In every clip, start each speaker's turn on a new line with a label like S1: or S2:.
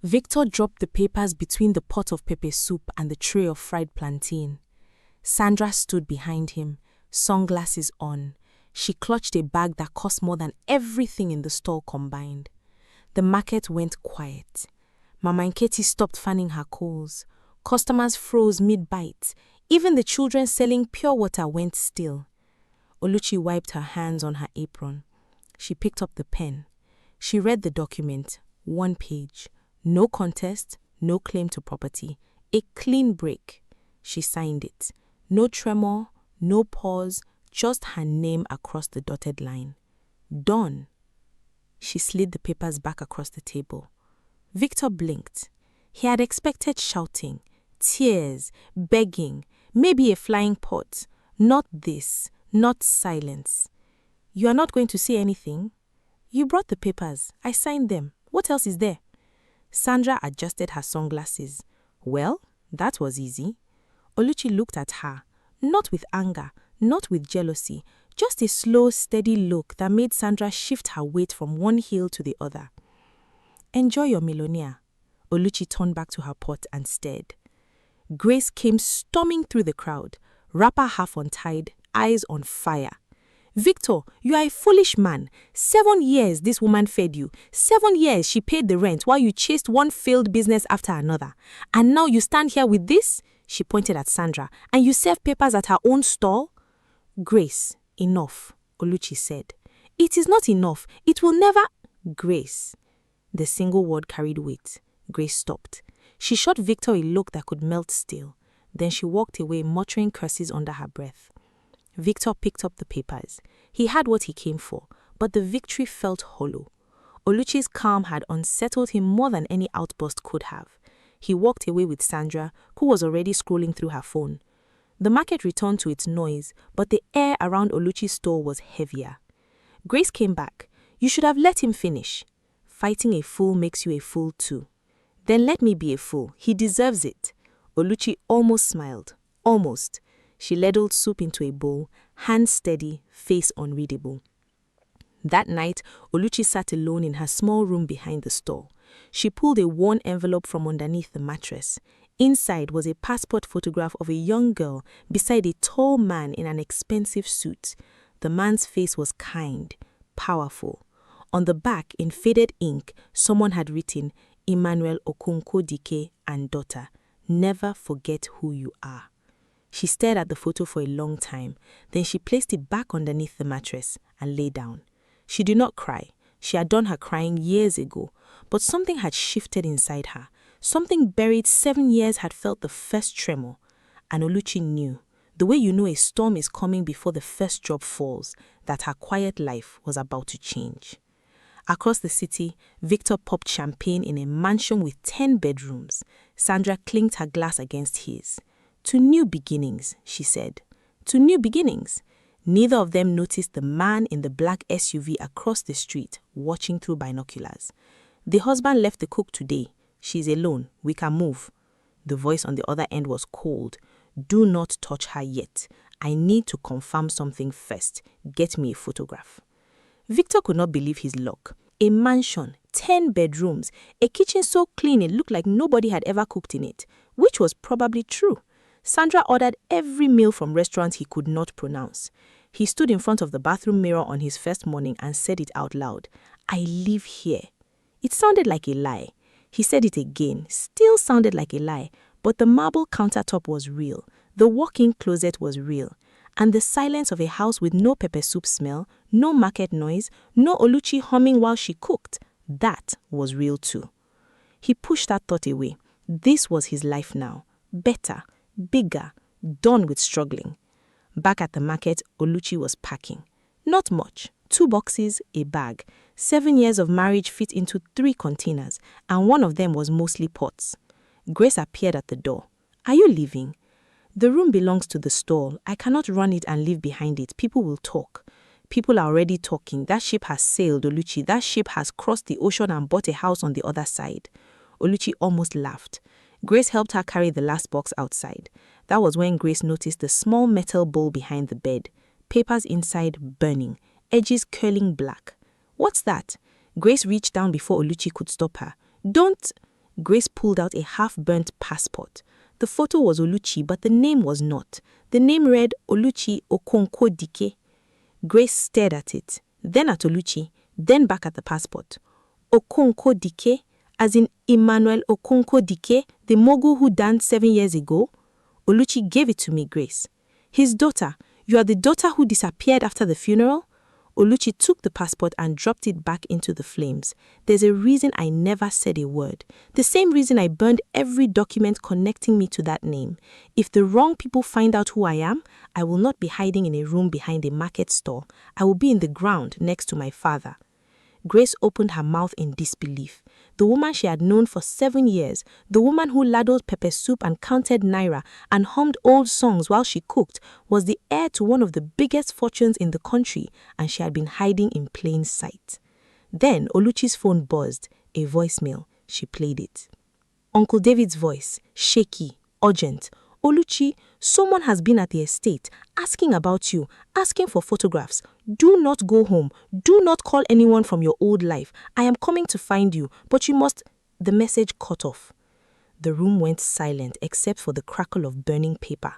S1: Victor dropped the papers between the pot of pepper soup and the tray of fried plantain. Sandra stood behind him, sunglasses on. She clutched a bag that cost more than everything in the store combined. The market went quiet. Mama Nketi stopped fanning her coals. Customers froze mid-bite. Even the children selling pure water went still. Oluchi wiped her hands on her apron. She picked up the pen. She read the document, 1 page. No contest, no claim to property. A clean break. She signed it. No tremor, no pause, just her name across the dotted line. Done. She slid the papers back across the table. Victor blinked. He had expected shouting, tears, begging, maybe a flying pot. Not this, not silence. You are not going to say anything? You brought the papers. I signed them. What else is there? Sandra adjusted her sunglasses. Well, that was easy. Oluchi looked at her, not with anger, not with jealousy, just a slow, steady look that made Sandra shift her weight from one heel to the other. Enjoy your Millionaire. Oluchi turned back to her pot and stared. Grace came storming through the crowd, wrapper half untied, eyes on fire. Victor, you are a foolish man. 7 years this woman fed you. 7 years she paid the rent while you chased one failed business after another. And now you stand here with this? She pointed at Sandra. And you serve papers at her own stall? Grace, enough, Oluchi said. It is not enough. It will never... Grace. The single word carried weight. Grace stopped. She shot Victor a look that could melt steel. Then she walked away, muttering curses under her breath. Victor picked up the papers. He had what he came for, but the victory felt hollow. Oluchi's calm had unsettled him more than any outburst could have. He walked away with Sandra, who was already scrolling through her phone. The market returned to its noise, but the air around Oluchi's store was heavier. Grace came back. You should have let him finish. Fighting a fool makes you a fool too. Then let me be a fool. He deserves it. Oluchi almost smiled. Almost. She ladled soup into a bowl, hands steady, face unreadable. That night, Oluchi sat alone in her small room behind the store. She pulled a worn envelope from underneath the mattress. Inside was a passport photograph of a young girl beside a tall man in an expensive suit. The man's face was kind, powerful. On the back, in faded ink, someone had written, Emmanuel Okonkwo Dike and daughter, never forget who you are. She stared at the photo for a long time. Then she placed it back underneath the mattress and lay down. She did not cry. She had done her crying years ago. But something had shifted inside her. Something buried 7 years had felt the first tremor. And Oluchi knew, the way you know a storm is coming before the first drop falls, that her quiet life was about to change. Across the city, Victor popped champagne in a mansion with 10 bedrooms. Sandra clinked her glass against his. To new beginnings, she said. To new beginnings. Neither of them noticed the man in the black SUV across the street, watching through binoculars. The husband left the cook today. She's alone. We can move. The voice on the other end was cold. Do not touch her yet. I need to confirm something first. Get me a photograph. Victor could not believe his luck. A mansion, 10 bedrooms, a kitchen so clean it looked like nobody had ever cooked in it, which was probably true. Sandra ordered every meal from restaurants he could not pronounce. He stood in front of the bathroom mirror on his first morning and said it out loud. I live here. It sounded like a lie. He said it again, still sounded like a lie, but the marble countertop was real. The walk-in closet was real. And the silence of a house with no pepper soup smell, no market noise, no Oluchi humming while she cooked, that was real too. He pushed that thought away. This was his life now. Better. Bigger, done with struggling. Back at the market, Oluchi was packing. Not much. 2 boxes, a bag. 7 years of marriage fit into 3 containers, and one of them was mostly pots. Grace appeared at the door. Are you leaving? The room belongs to the stall. I cannot run it and leave behind it. People will talk. People are already talking. That ship has sailed, Oluchi. That ship has crossed the ocean and bought a house on the other side. Oluchi almost laughed. Grace helped her carry the last box outside. That was when Grace noticed the small metal bowl behind the bed. Papers inside burning, edges curling black. What's that? Grace reached down before Oluchi could stop her. Don't... Grace pulled out a half-burnt passport. The photo was Oluchi, but the name was not. The name read Oluchi Okonkwo-Dike. Grace stared at it, then at Oluchi, then back at the passport. Okonkwo-Dike, as in Emmanuel Okonkwo-Dike, the mogul who danced 7 years ago? Oluchi gave it to me, Grace. His daughter. You are the daughter who disappeared after the funeral? Oluchi took the passport and dropped it back into the flames. There's a reason I never said a word. The same reason I burned every document connecting me to that name. If the wrong people find out who I am, I will not be hiding in a room behind a market stall. I will be in the ground next to my father. Grace opened her mouth in disbelief. The woman she had known for 7 years, the woman who ladled pepper soup and counted naira and hummed old songs while she cooked, was the heir to one of the biggest fortunes in the country, and she had been hiding in plain sight. Then Oluchi's phone buzzed, a voicemail. She played it. Uncle David's voice, shaky, urgent. Oluchi, someone has been at the estate, asking about you, asking for photographs. Do not go home. Do not call anyone from your old life. I am coming to find you, but you must... The message cut off. The room went silent except for the crackle of burning paper.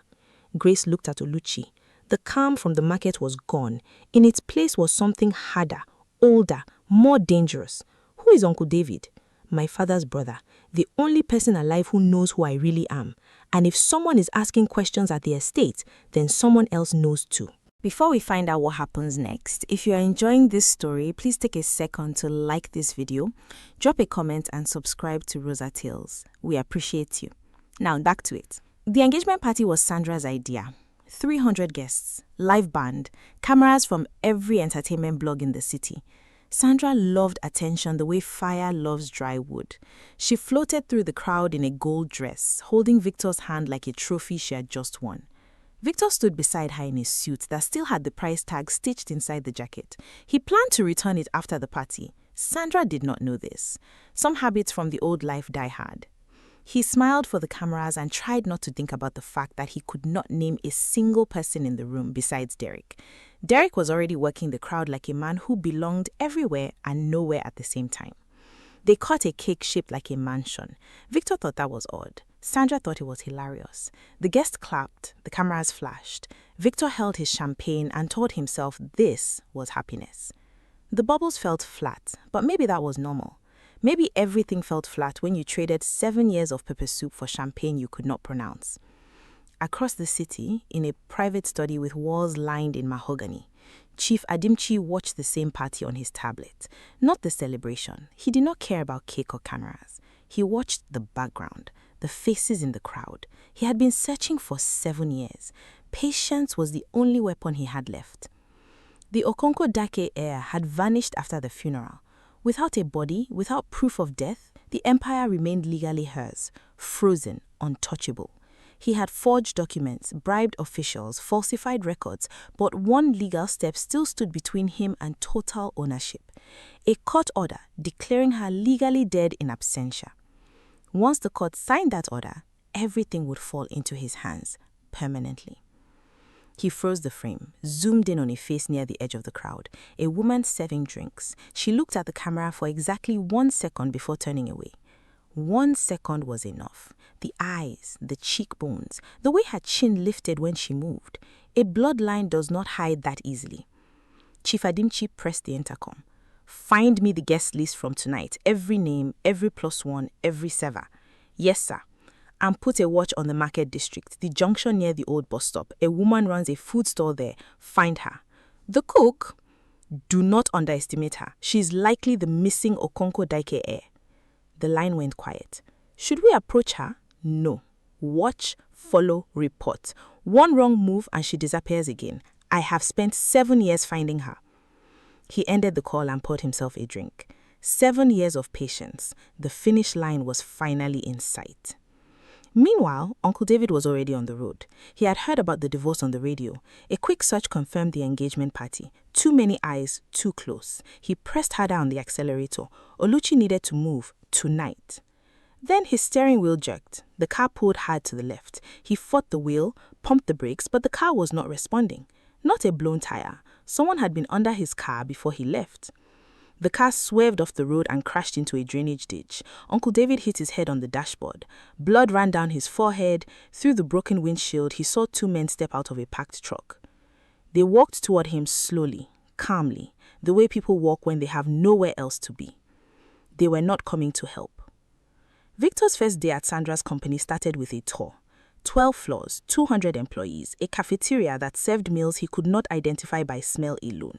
S1: Grace looked at Oluchi. The calm from the market was gone. In its place was something harder, older, more dangerous. Who is Uncle David? My father's brother, the only person alive who knows who I really am. And if someone is asking questions at the estate, then someone else knows too. Before we find out what happens next, if you are enjoying this story, please take a second to like this video, drop a comment and subscribe to Rosa Tales. We appreciate you. Now back to it. The engagement party was Sandra's idea. 300 guests, live band, cameras from every entertainment blog in the city. Sandra loved attention the way fire loves dry wood. She floated through the crowd in a gold dress, holding Victor's hand like a trophy she had just won. Victor stood beside her in a suit that still had the price tag stitched inside the jacket. He planned to return it after the party. Sandra did not know this. Some habits from the old life die hard. He smiled for the cameras and tried not to think about the fact that he could not name a single person in the room besides Derek. Derek was already working the crowd like a man who belonged everywhere and nowhere at the same time. They cut a cake shaped like a mansion. Victor thought that was odd. Sandra thought it was hilarious. The guests clapped, the cameras flashed. Victor held his champagne and told himself this was happiness. The bubbles felt flat, but maybe that was normal. Maybe everything felt flat when you traded 7 years of pepper soup for champagne you could not pronounce. Across the city, in a private study with walls lined in mahogany, Chief Adimchi watched the same party on his tablet. Not the celebration. He did not care about cake or cameras. He watched the background, the faces in the crowd. He had been searching for 7 years. Patience was the only weapon he had left. The Okonkwo-Dike heir had vanished after the funeral. Without a body, without proof of death, the empire remained legally hers, frozen, untouchable. He had forged documents, bribed officials, falsified records, but one legal step still stood between him and total ownership. A court order declaring her legally dead in absentia. Once the court signed that order, everything would fall into his hands permanently. He froze the frame, zoomed in on a face near the edge of the crowd. A woman serving drinks. She looked at the camera for exactly 1 second before turning away. 1 second was enough. The eyes, the cheekbones, the way her chin lifted when she moved. A bloodline does not hide that easily. Chief Adimchi pressed the intercom. Find me the guest list from tonight. Every name, every +1, every server. Yes, sir. And put a watch on the market district, the junction near the old bus stop. A woman runs a food store there. Find her. The cook? Do not underestimate her. She is likely the missing Okonkwo-Dike heir. The line went quiet. Should we approach her? No. Watch, follow, report. One wrong move and she disappears again. I have spent 7 years finding her. He ended the call and poured himself a drink. 7 years of patience. The finish line was finally in sight. Meanwhile, Uncle David was already on the road. He had heard about the divorce on the radio. A quick search confirmed the engagement party. Too many eyes, too close. He pressed harder on the accelerator. Oluchi needed to move, tonight. Then his steering wheel jerked. The car pulled hard to the left. He fought the wheel, pumped the brakes, but the car was not responding. Not a blown tire. Someone had been under his car before he left. The car swerved off the road and crashed into a drainage ditch. Uncle David hit his head on the dashboard. Blood ran down his forehead. Through the broken windshield, he saw two men step out of a packed truck. They walked toward him slowly, calmly, the way people walk when they have nowhere else to be. They were not coming to help. Victor's first day at Sandra's company started with a tour. 12 floors, 200 employees, a cafeteria that served meals he could not identify by smell alone.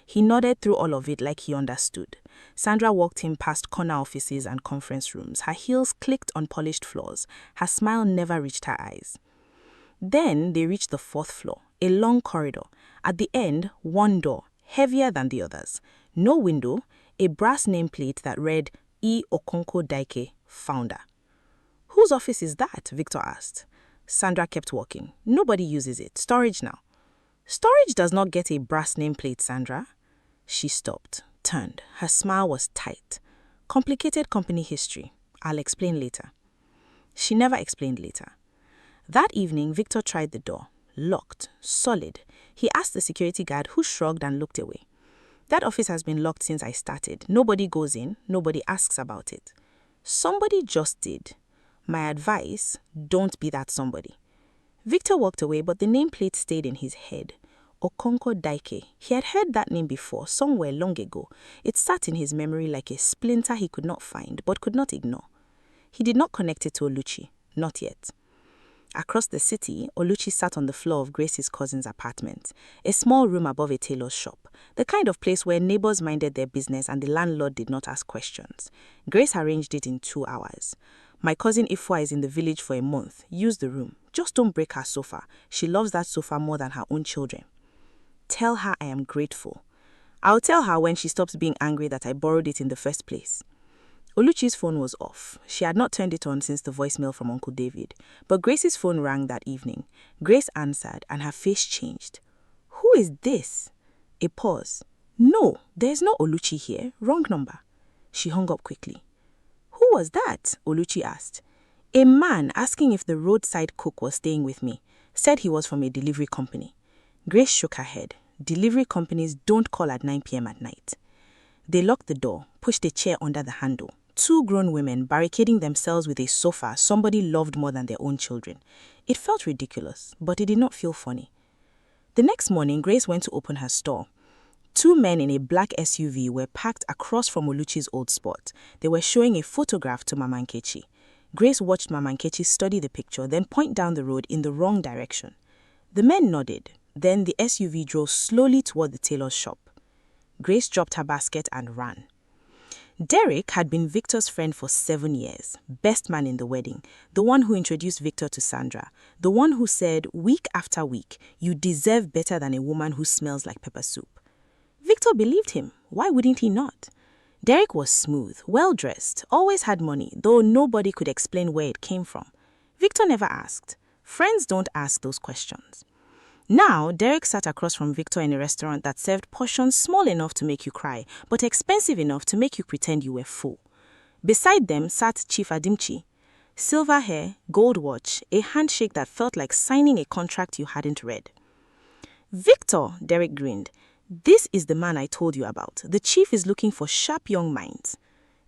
S1: He nodded through all of it like he understood. Sandra walked him past corner offices and conference rooms. Her heels clicked on polished floors. Her smile never reached her eyes. Then they reached the 4th floor, a long corridor. At the end, one door, heavier than the others. No window, a brass nameplate that read E. Okonko Daike, founder. Whose office is that? Victor asked. Sandra kept walking. Nobody uses it. Storage now. Storage does not get a brass nameplate, Sandra. She stopped, turned. Her smile was tight. Complicated company history. I'll explain later. She never explained later. That evening, Victor tried the door. Locked. Solid. He asked the security guard, who shrugged and looked away. That office has been locked since I started. Nobody goes in. Nobody asks about it. Somebody just did. My advice, don't be that somebody. Victor walked away, but the nameplate stayed in his head. Okonko Daike. He had heard that name before, somewhere long ago. It sat in his memory like a splinter he could not find, but could not ignore. He did not connect it to Oluchi. Not yet. Across the city, Oluchi sat on the floor of Grace's cousin's apartment, a small room above a tailor's shop, the kind of place where neighbors minded their business and the landlord did not ask questions. Grace arranged it in 2 hours. My cousin Ifwa is in the village for a month. Use the room. Just don't break her sofa. She loves that sofa more than her own children. Tell her I am grateful. I'll tell her when she stops being angry that I borrowed it in the first place. Oluchi's phone was off. She had not turned it on since the voicemail from Uncle David. But Grace's phone rang that evening. Grace answered and her face changed. Who is this? A pause. No, there's no Oluchi here. Wrong number. She hung up quickly. Who was that? Oluchi asked. A man asking if the roadside cook was staying with me. Said he was from a delivery company. Grace shook her head. Delivery companies don't call at 9 p.m. at night. They locked the door, pushed a chair under the handle. 2 grown women barricading themselves with a sofa somebody loved more than their own children. It felt ridiculous, but it did not feel funny. The next morning, Grace went to open her store. 2 men in a black SUV were parked across from Oluchi's old spot. They were showing a photograph to Mama Nkechi. Grace watched Mama Nkechi study the picture, then point down the road in the wrong direction. The men nodded. Then the SUV drove slowly toward the tailor's shop. Grace dropped her basket and ran. Derek had been Victor's friend for 7 years, best man in the wedding, the one who introduced Victor to Sandra, the one who said, week after week, you deserve better than a woman who smells like pepper soup. Victor believed him. Why wouldn't he not? Derek was smooth, well-dressed, always had money, though nobody could explain where it came from. Victor never asked. Friends don't ask those questions. Now, Derek sat across from Victor in a restaurant that served portions small enough to make you cry, but expensive enough to make you pretend you were full. Beside them sat Chief Adimchi. Silver hair, gold watch, a handshake that felt like signing a contract you hadn't read. Victor, Derek grinned. This is the man I told you about. The chief is looking for sharp young minds.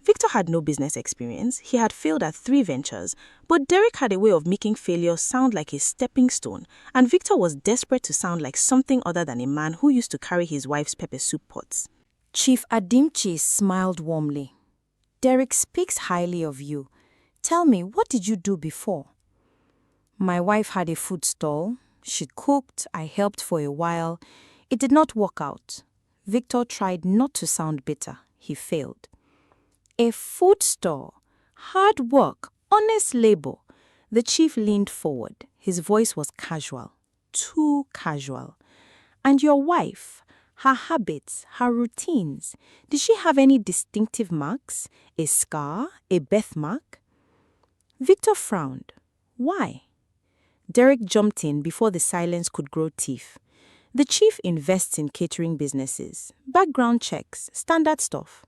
S1: Victor had no business experience. He had failed at 3 ventures, but Derek had a way of making failure sound like a stepping stone, and Victor was desperate to sound like something other than a man who used to carry his wife's pepper soup pots.
S2: Chief Adimchi smiled warmly. Derek speaks highly of you. Tell me, what did you do before? My wife had a food stall. She cooked. I helped for a while. It did not work out. Victor tried not to sound bitter. He failed. A food store, hard work, honest labor. The chief leaned forward. His voice was casual, too casual. And your wife, her habits, her routines, did she have any distinctive marks? A scar? A birthmark? Victor frowned. Why? Derek jumped in before the silence could grow teeth. The chief invests in catering businesses, background checks, standard stuff.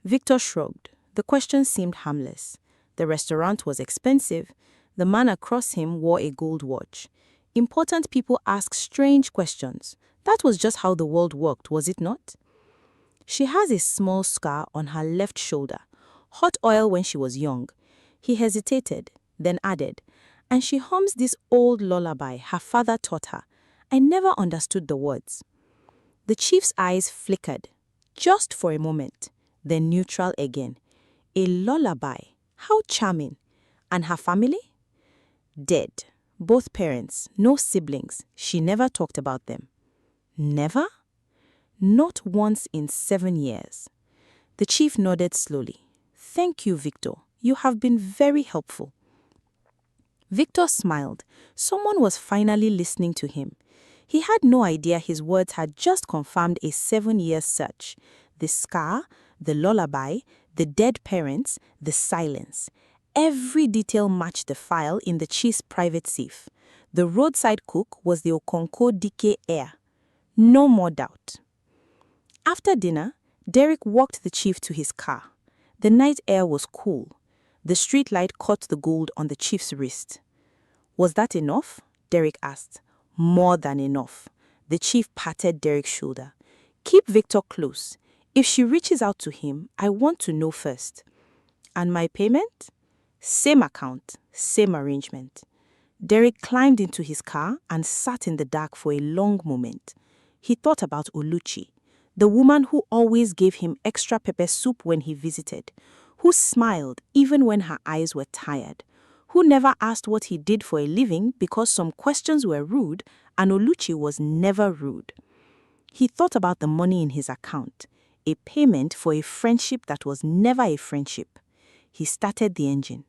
S2: Victor shrugged. The question seemed harmless. The restaurant was expensive. The man across him wore a gold watch. Important people ask strange questions. That was just how the world worked, was it not?
S1: She has a small scar on her left shoulder. Hot oil when she was young. He hesitated, then added, and she hums this old lullaby her father taught her. I never understood the words. The chief's eyes flickered, just for a moment, then neutral again. A lullaby. How charming. And her family? Dead. Both parents, no siblings. She never talked about them. Never? Not once in 7 years. The chief nodded slowly. Thank you, Victor. You have been very helpful. Victor smiled. Someone was finally listening to him. He had no idea his words had just confirmed a 7-year search. The scar, the lullaby, the dead parents, the silence. Every detail matched the file in the chief's private safe. The roadside cook was the Okonko Dike heir. No more doubt. After dinner, Derek walked the chief to his car. The night air was cool. The street light caught the gold on the chief's wrist. Was that enough? Derek asked. More than enough. The chief patted Derek's shoulder. Keep Victor close. If she reaches out to him, I want to know first. And my payment? Same account, same arrangement. Derek climbed into his car and sat in the dark for a long moment. He thought about Oluchi, the woman who always gave him extra pepper soup when he visited, who smiled even when her eyes were tired, who never asked what he did for a living because some questions were rude and Oluchi was never rude. He thought about the money in his account, a payment for a friendship that was never a friendship. He started the engine.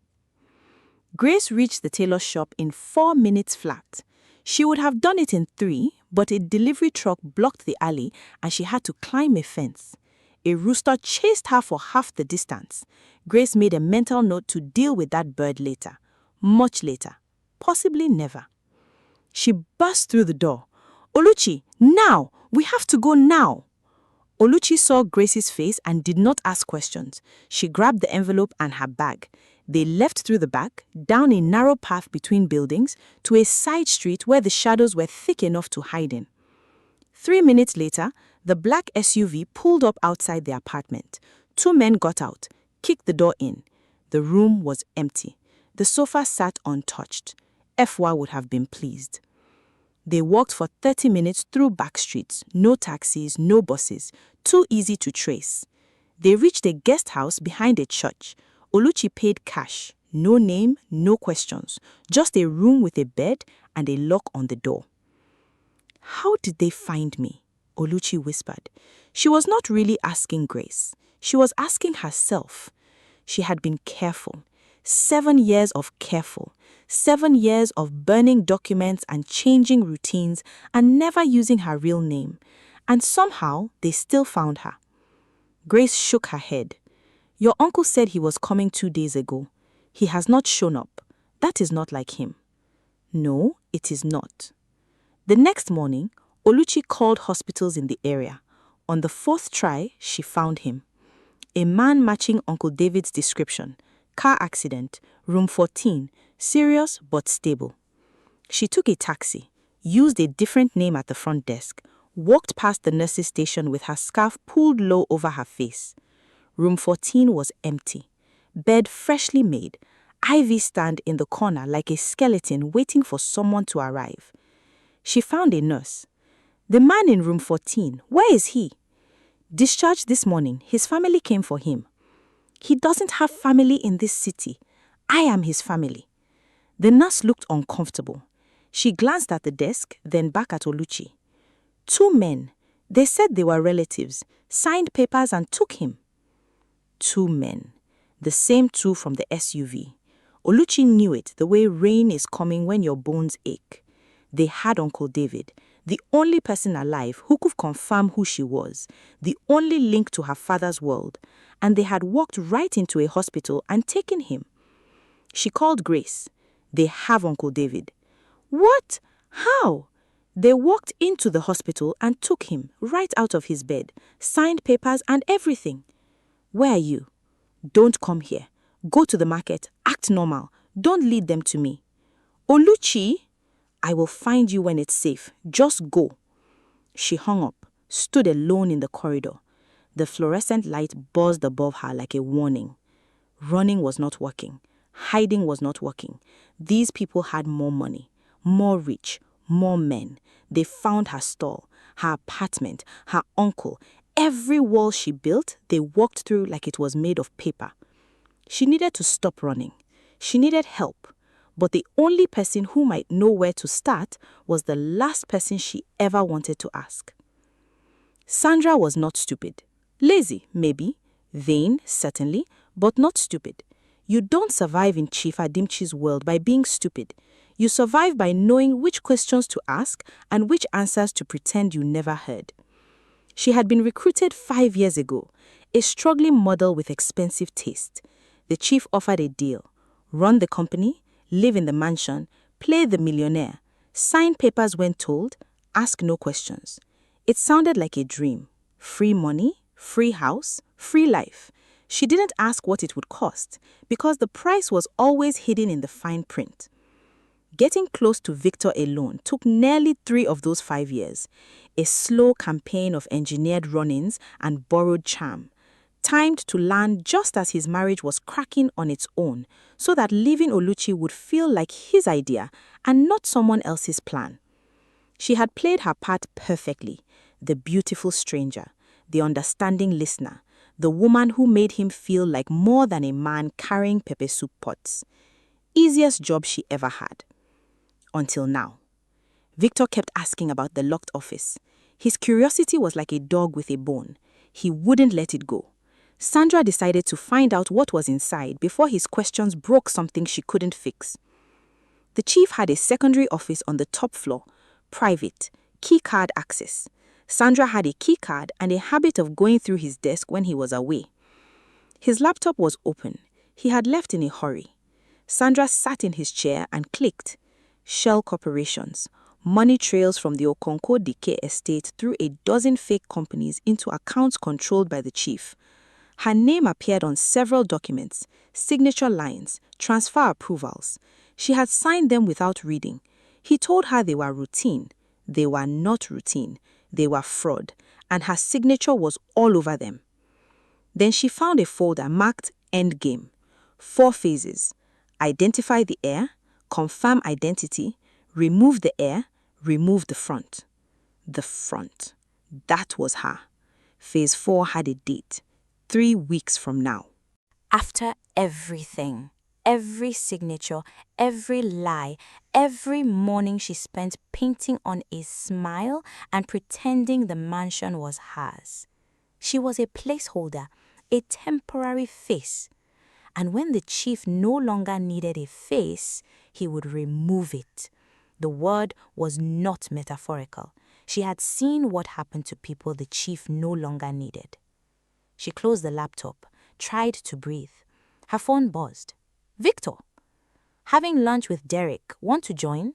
S1: Grace reached the tailor shop in 4 minutes flat. She would have done it in 3, but a delivery truck blocked the alley and she had to climb a fence. A rooster chased her for half the distance. Grace made a mental note to deal with that bird later. Much later. Possibly never. She burst through the door. Oluchi, now! We have to go now! Oluchi saw Grace's face and did not ask questions. She grabbed the envelope and her bag. They left through the back, down a narrow path between buildings, to a side street where the shadows were thick enough to hide in. 3 minutes later, the black SUV pulled up outside the apartment. 2 men got out, kicked the door in. The room was empty. The sofa sat untouched. Efwa would have been pleased. They walked for 30 minutes through back streets, no taxis, no buses, too easy to trace. They reached a guest house behind a church. Oluchi paid cash, no name, no questions, just a room with a bed and a lock on the door. How did they find me? Oluchi whispered. She was not really asking Grace. She was asking herself. She had been careful. 7 years of careful. 7 years of burning documents and changing routines and never using her real name. And somehow, they still found her. Grace shook her head. Your uncle said he was coming 2 days ago. He has not shown up. That is not like him. No, it is not. The next morning, Oluchi called hospitals in the area. On the 4th try, she found him. A man matching Uncle David's description. Car accident, room 14, serious but stable. She took a taxi, used a different name at the front desk, walked past the nurse's station with her scarf pulled low over her face. Room 14 was empty. Bed freshly made. IV stand in the corner like a skeleton waiting for someone to arrive. She found a nurse. The man in room 14, where is he? Discharged this morning. His family came for him. He doesn't have family in this city. I am his family. The nurse looked uncomfortable. She glanced at the desk, then back at Oluchi. 2 men. They said they were relatives, signed papers and took him. 2 men. The same 2 from the SUV. Oluchi knew it the way rain is coming when your bones ache. They had Uncle David, the only person alive who could confirm who she was, the only link to her father's world, and they had walked right into a hospital and taken him. She called Grace. They have Uncle David. What? How? They walked into the hospital and took him right out of his bed, signed papers and everything. Where are you? Don't come here. Go to the market. Act normal. Don't lead them to me. Oluchi, I will find you when it's safe. Just go. She hung up, stood alone in the corridor.
S2: The fluorescent light buzzed above her like a warning. Running was not working. Hiding was not working. These people had more money, more rich, more men. They found her stall, her apartment, her uncle. Every wall she built, they walked through like it was made of paper. She needed to stop running. She needed help. But the only person who might know where to start was the last person she ever wanted to ask. Sandra was not stupid. Lazy, maybe. Vain, certainly, but not stupid. You don't survive in Chief Adimchi's world by being stupid. You survive by knowing which questions to ask and which answers to pretend you never heard. She had been recruited 5 years ago, a struggling model with expensive taste. The chief offered a deal: run the company, live in the mansion, play the millionaire, sign papers when told, ask no questions. It sounded like a dream. Free money, free house, free life. She didn't ask what it would cost because the price was always hidden in the fine print. Getting close to Victor alone took nearly 3 of those 5 years, a slow campaign of engineered run-ins and borrowed charm, timed to land just as his marriage was cracking on its own, so that leaving Oluchi would feel like his idea and not someone else's plan. She had played her part perfectly: the beautiful stranger, the understanding listener, the woman who made him feel like more than a man carrying pepper soup pots. Easiest job she ever had. Until now. Victor kept asking about the locked office. His curiosity was like a dog with a bone. He wouldn't let it go. Sandra decided to find out what was inside before his questions broke something she couldn't fix. The chief had a secondary office on the top floor, private, key card access. Sandra had a key card and a habit of going through his desk when he was away. His laptop was open. He had left in a hurry. Sandra sat in his chair and clicked. Shell corporations, money trails from the Okonko Dike estate through a dozen fake companies into accounts controlled by the chief. Her name appeared on several documents, signature lines, transfer approvals. She had signed them without reading. He told her they were routine. They were not routine. They were fraud, and her signature was all over them. Then she found a folder marked Endgame. 4 phases: identify the heir, confirm identity, remove the heir, remove the front. The front. That was her. Phase 4 had a date: 3 weeks from now.
S1: After everything, every signature, every lie, every morning she spent painting on a smile and pretending the mansion was hers. She was a placeholder, a temporary face. And when the chief no longer needed a face, he would remove it. The word was not metaphorical. She had seen what happened to people the chief no longer needed. She closed the laptop, tried to breathe. Her phone buzzed. Victor. Having lunch with Derek. Want to join?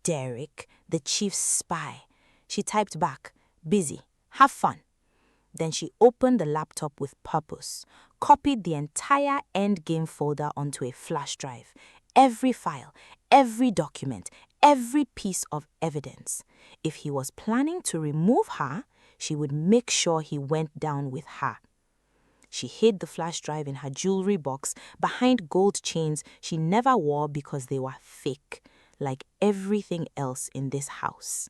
S1: Derek, the chief's spy. She typed back. Busy. Have fun. Then she opened the laptop with purpose, copied the entire Endgame folder onto a flash drive. Every file, every document, every piece of evidence. If he was planning to remove her, she would make sure he went down with her. She hid the flash drive in her jewelry box behind gold chains she never wore because they were fake, like everything else in this house.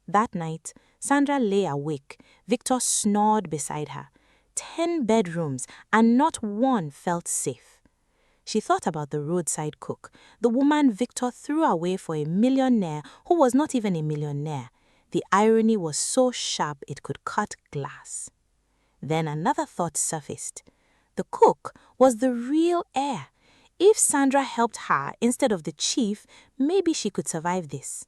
S1: That night, Sandra lay awake. Victor snored beside her. 10 bedrooms, and not one felt safe. She thought about the roadside cook, the woman Victor threw away for a millionaire who was not even a millionaire. The irony was so sharp it could cut glass. Then another thought surfaced. The cook was the real heir. If Sandra helped her instead of the chief, maybe she could survive this.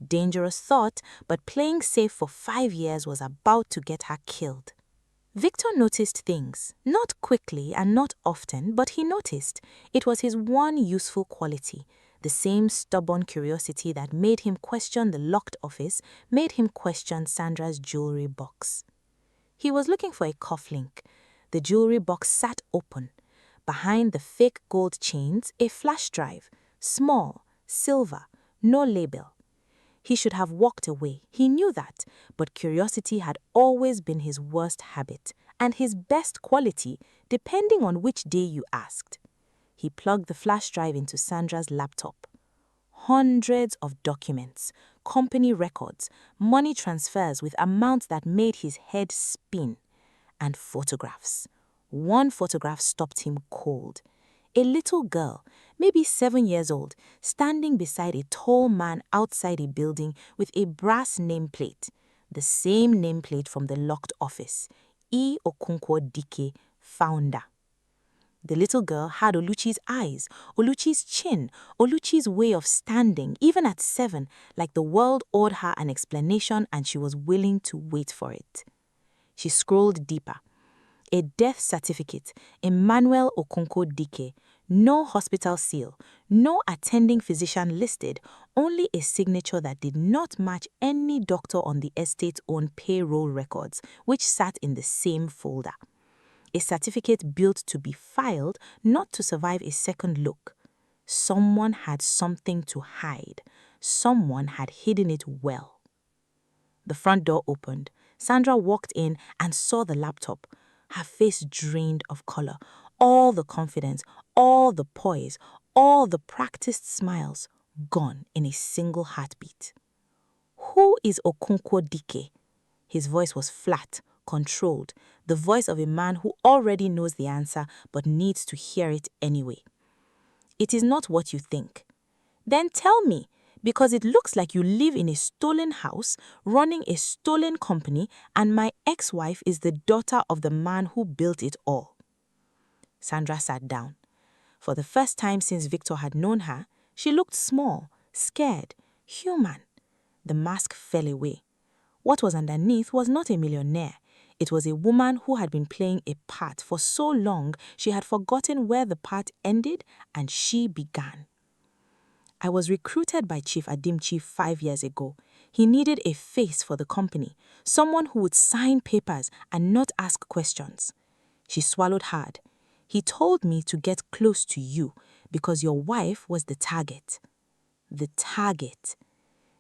S1: Dangerous thought, but playing safe for 5 years was about to get her killed. Victor noticed things, not quickly and not often, but he noticed. It was his one useful quality. The same stubborn curiosity that made him question the locked office made him question Sandra's jewelry box. He was looking for a cufflink. The jewelry box sat open. Behind the fake gold chains, a flash drive, small, silver, no label. He should have walked away, he knew that, but curiosity had always been his worst habit, and his best quality, depending on which day you asked. He plugged the flash drive into Sandra's laptop. Hundreds of documents, company records, money transfers with amounts that made his head spin, and photographs. One photograph stopped him cold. A little girl, maybe 7 years old, standing beside a tall man outside a building with a brass nameplate, the same nameplate from the locked office, E. Okonkwo Dike, founder. The little girl had Oluchi's eyes, Oluchi's chin, Oluchi's way of standing, even at 7, like the world owed her an explanation and she was willing to wait for it. She scrolled deeper. A death certificate, Emmanuel Okonkwo Dike, no hospital seal, no attending physician listed, only a signature that did not match any doctor on the estate's own payroll records, which sat in the same folder. A certificate built to be filed, not to survive a second look. Someone had something to hide. Someone had hidden it well. The front door opened. Sandra walked in and saw the laptop. Her face drained of color. All the confidence, all the poise, all the practiced smiles, gone in a single heartbeat. Who is Okonkwo Dike? His voice was flat, controlled, the voice of a man who already knows the answer but needs to hear it anyway. It is not what you think. Then tell me, because it looks like you live in a stolen house, running a stolen company, and my ex-wife is the daughter of the man who built it all. Sandra sat down. For the first time since Victor had known her, she looked small, scared, human. The mask fell away. What was underneath was not a millionaire. It was a woman who had been playing a part for so long she had forgotten where the part ended and she began. I was recruited by Chief Adimchi 5 years ago. He needed a face for the company, someone who would sign papers and not ask questions. She swallowed hard. He told me to get close to you because your wife was the target. The target.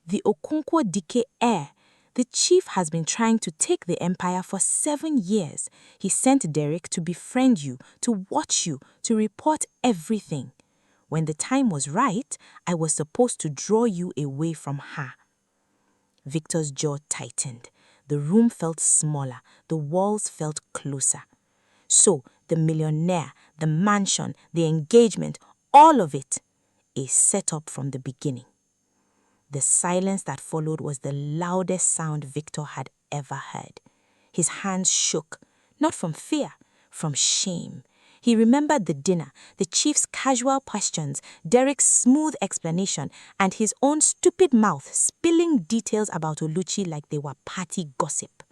S1: The Okonkwo Dike heir. The chief has been trying to take the empire for 7 years. He sent Derek to befriend you, to watch you, to report everything. When the time was right, I was supposed to draw you away from her. Victor's jaw tightened. The room felt smaller. The walls felt closer. So, the millionaire, the mansion, the engagement, all of it, a setup from the beginning. The silence that followed was the loudest sound Victor had ever heard. His hands shook, not from fear, from shame. He remembered the dinner, the chief's casual questions, Derek's smooth explanation, and his own stupid mouth spilling details about Oluchi like they were party gossip.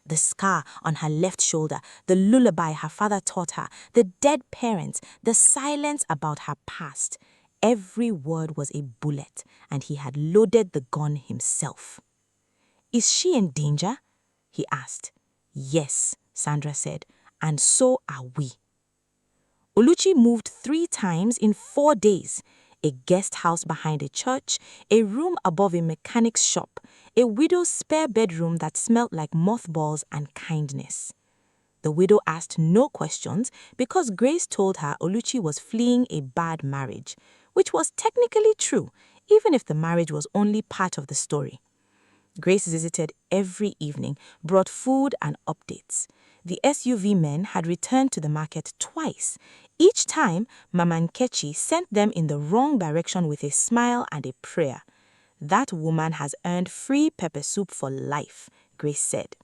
S1: The scar on her left shoulder, the lullaby her father taught her, the dead parents, the silence about her past. Every word was a bullet, and he had loaded the gun himself. "Is she in danger?" he asked. "Yes," Sandra said, "and so are we." Oluchi moved 3 times in 4 days. A guest house behind a church, a room above a mechanic's shop, a widow's spare bedroom that smelt like mothballs and kindness. The widow asked no questions because Grace told her Oluchi was fleeing a bad marriage, which was technically true, even if the marriage was only part of the story. Grace visited every evening, brought food and updates. The SUV men had returned to the market twice. Each time, Mama Nkechi sent them in the wrong direction with a smile and a prayer. "That woman has earned free pepper soup for life," Grace said.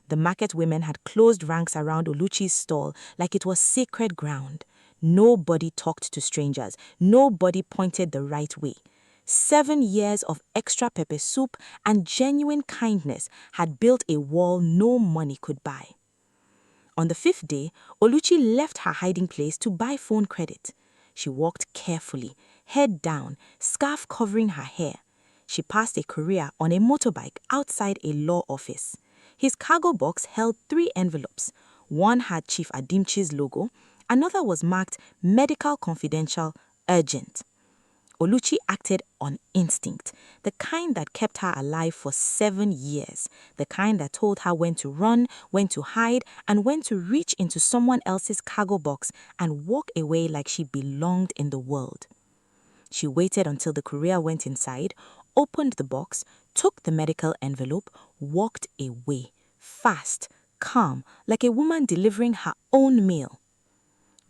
S1: The market women had closed ranks around Oluchi's stall like it was sacred ground. Nobody talked to strangers. Nobody pointed the right way. 7 years of extra pepper soup and genuine kindness had built a wall no money could buy. On the 5th day, Oluchi left her hiding place to buy phone credit. She walked carefully, head down, scarf covering her hair. She passed a courier on a motorbike outside a law office. His cargo box held 3 envelopes. One had Chief Adimchi's logo. Another was marked Medical Confidential, Urgent. Oluchi acted on instinct, the kind that kept her alive for 7 years, the kind that told her when to run, when to hide, and when to reach into someone else's cargo box and walk away like she belonged in the world. She waited until the courier went inside, opened the box, took the medical envelope, walked away, fast, calm, like a woman delivering her own meal.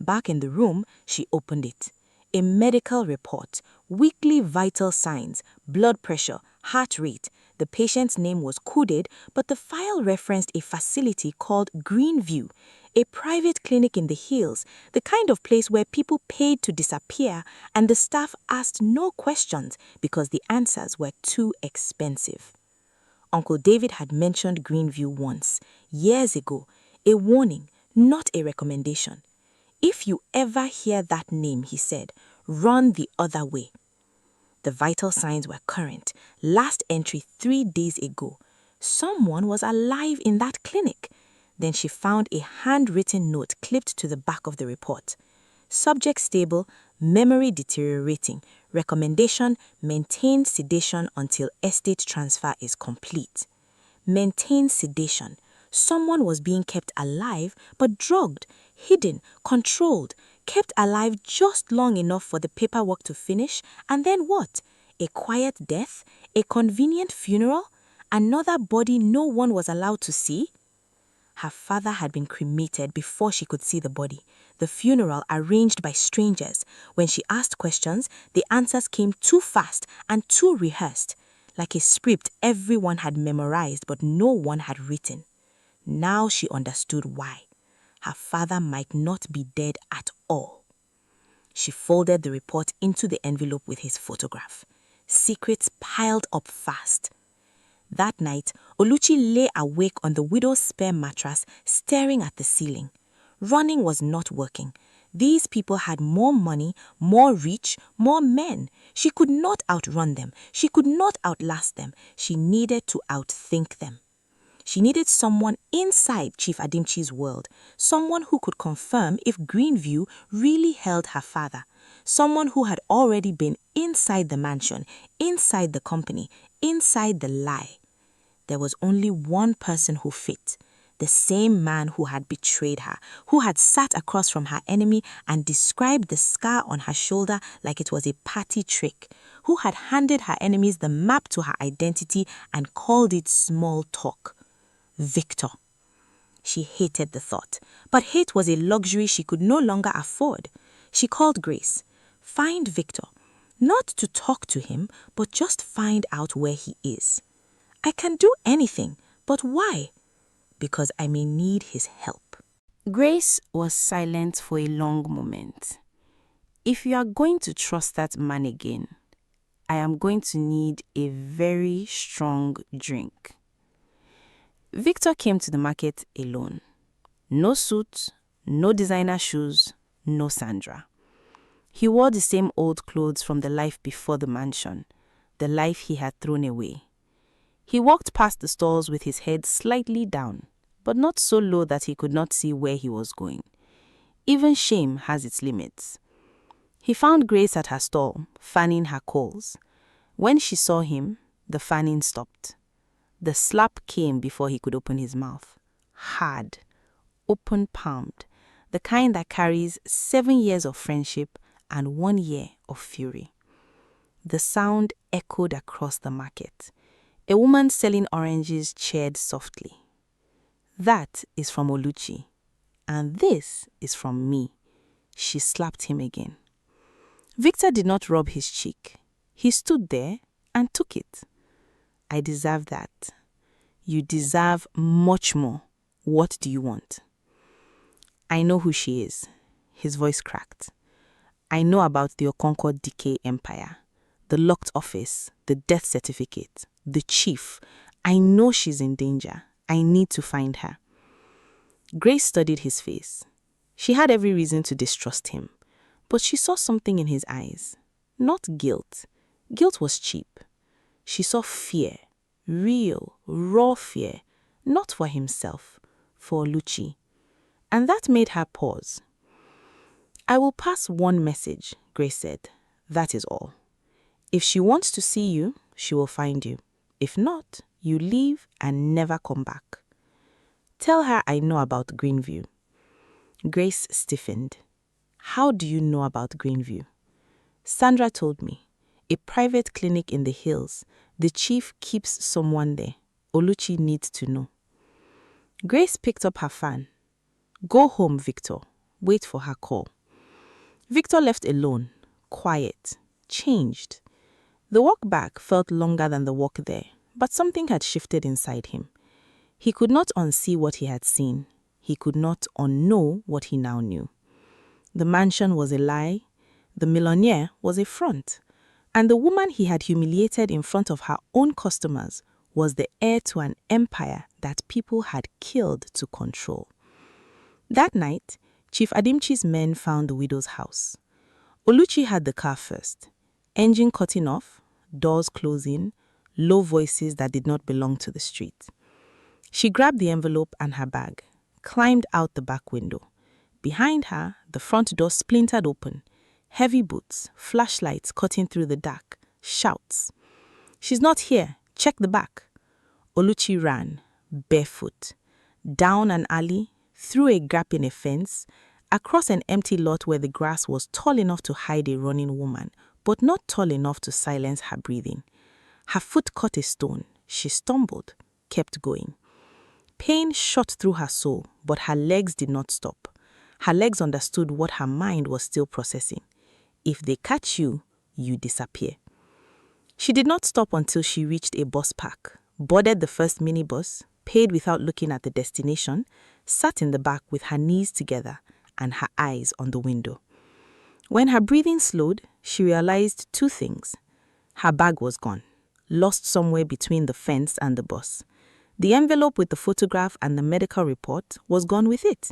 S1: Back in the room, she opened it. A medical report, weekly vital signs, blood pressure, heart rate. The patient's name was coded, but the file referenced a facility called Greenview, a private clinic in the hills, the kind of place where people paid to disappear and the staff asked no questions because the answers were too expensive. Uncle David had mentioned Greenview once, years ago, a warning, not a recommendation. If you ever hear that name, he said, run the other way. The vital signs were current. Last entry 3 days ago. Someone was alive in that clinic. Then she found a handwritten note clipped to the back of the report. Subject stable, memory deteriorating. Recommendation, maintain sedation until estate transfer is complete. Maintain sedation. Someone was being kept alive but drugged, hidden, controlled, kept alive just long enough for the paperwork to finish, and then what? A quiet death? A convenient funeral? Another body no one was allowed to see? Her father had been cremated before she could see the body. The funeral arranged by strangers. When she asked questions, the answers came too fast and too rehearsed, like a script everyone had memorized but no one had written. Now she understood why. Her father might not be dead at all. She folded the report into the envelope with his photograph. Secrets piled up fast. That night, Oluchi lay awake on the widow's spare mattress, staring at the ceiling. Running was not working. These people had more money, more reach, more men. She could not outrun them. She could not outlast them. She needed to outthink them. She needed someone inside Chief Adimchi's world, someone who could confirm if Greenview really held her father, someone who had already been inside the mansion, inside the company, inside the lie. There was only one person who fit, the same man who had betrayed her, who had sat across from her enemy and described the scar on her shoulder like it was a party trick, who had handed her enemies the map to her identity and called it small talk. Victor. She hated the thought, but hate was a luxury she could no longer afford. She called Grace. Find Victor. Not to talk to him, but just find out where he is. I can do anything, but why? Because I may need his help.
S3: Grace was silent for a long moment. If you are going to trust that man again, I am going to need a very strong drink. Victor came to the market alone. No suit, no designer shoes, no Sandra. He wore the same old clothes from the life before the mansion, the life he had thrown away. He walked past the stalls with his head slightly down, but not so low that he could not see where he was going. Even shame has its limits. He found Grace at her stall, fanning her coals. When she saw him, the fanning stopped. The slap came before he could open his mouth. Hard, open-palmed, the kind that carries 7 years of friendship and 1 year of fury. The sound echoed across the market. A woman selling oranges cheered softly. That is from Oluchi, and this is from me. She slapped him again. Victor did not rub his cheek. He stood there and took it. I deserve that. You deserve much more. What do you want? I know who she is. His voice cracked. I know about the Okonkwo Decay Empire, the locked office, the death certificate, the chief. I know she's in danger. I need to find her. Grace studied his face. She had every reason to distrust him, but she saw something in his eyes. Not guilt. Guilt was cheap. She saw fear, real, raw fear, not for himself, for Oluchi. And that made her pause. I will pass one message, Grace said. That is all. If she wants to see you, she will find you. If not, you leave and never come back. Tell her I know about Greenview." Grace stiffened. "How do you know about Greenview?" "Sandra told me. A private clinic in the hills. The chief keeps someone there. Oluchi needs to know." Grace picked up her fan. "Go home, Victor. Wait for her call." Victor left alone, quiet, changed. The walk back felt longer than the walk there, but something had shifted inside him. He could not unsee what he had seen. He could not unknow what he now knew. The mansion was a lie. The millionaire was a front. And the woman he had humiliated in front of her own customers was the heir to an empire that people had killed to control. That night, Chief Adimchi's men found the widow's house. Oluchi had the car first. Engine cutting off, doors closing, low voices that did not belong to the street. She grabbed the envelope and her bag, climbed out the back window. Behind her, the front door splintered open. Heavy boots, flashlights cutting through the dark, shouts. "She's not here. Check the back." Oluchi ran, barefoot, down an alley, through a gap in a fence, across an empty lot where the grass was tall enough to hide a running woman, but not tall enough to silence her breathing. Her foot caught a stone. She stumbled, kept going. Pain shot through her soul, but her legs did not stop. Her legs understood what her mind was still processing. If they catch you, you disappear. She did not stop until she reached a bus park, boarded the first minibus, paid without looking at the destination, sat in the back with her knees together and her eyes on the window. When her breathing slowed, she realized two things. Her bag was gone, lost somewhere between the fence and the bus. The envelope with the photograph and the medical report was gone with it.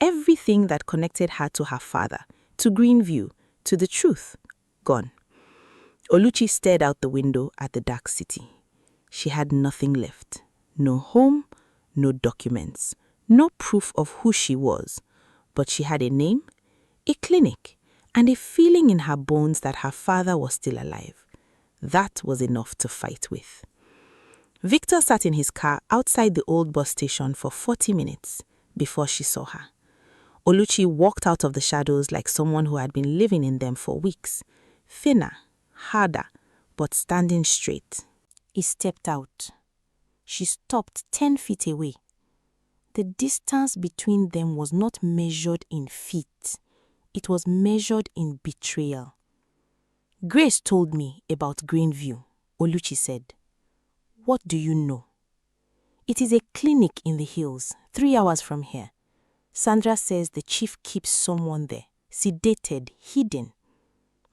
S3: Everything that connected her to her father, to Greenview, to the truth, gone. Oluchi stared out the window at the dark city. She had nothing left. No home, no documents, no proof of who she was. But she had a name, a clinic, and a feeling in her bones that her father was still alive. That was enough to fight with. Victor sat in his car outside the old bus station for 40 minutes before she saw her. Oluchi walked out of the shadows like someone who had been living in them for weeks. Thinner, harder, but standing straight. He stepped out. She stopped 10 feet away. The distance between them was not measured in feet. It was measured in betrayal. "Grace told me about Greenview," Oluchi said. "What do you know?" "It is a clinic in the hills, 3 hours from here. Sandra says the chief keeps someone there, sedated, hidden."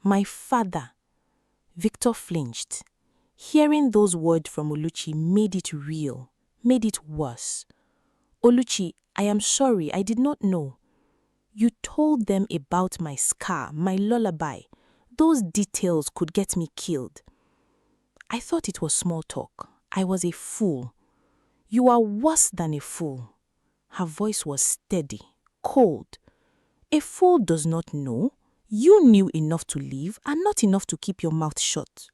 S3: "My father." Victor flinched. Hearing those words from Oluchi made it real, made it worse. "Oluchi, I am sorry, I did not know. You told them about my scar, my lullaby. Those details could get me killed." "I thought it was small talk. I was a fool." "You are worse than a fool." Her voice was steady, cold. "A fool does not know. You knew enough to leave and not enough to keep your mouth shut."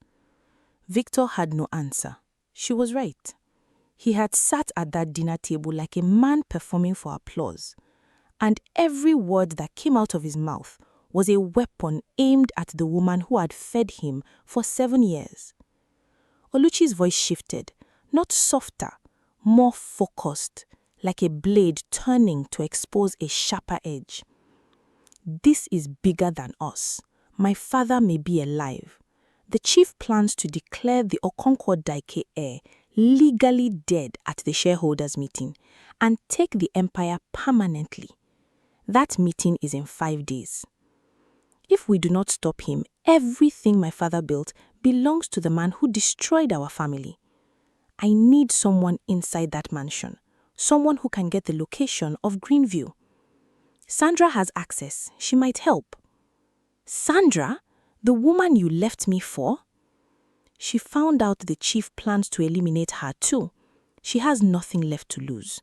S3: Victor had no answer. She was right. He had sat at that dinner table like a man performing for applause. And every word that came out of his mouth was a weapon aimed at the woman who had fed him for 7 years. Oluchi's voice shifted, not softer, more focused, like a blade turning to expose a sharper edge. "This is bigger than us. My father may be alive. The chief plans to declare the Okonkwo Daike heir legally dead at the shareholders' meeting and take the empire permanently. That meeting is in 5 days. If we do not stop him, everything my father built belongs to the man who destroyed our family. I need someone inside that mansion, someone who can get the location of Greenview. Sandra has access. She might help." "Sandra? The woman you left me for?" "She found out the chief plans to eliminate her too. She has nothing left to lose."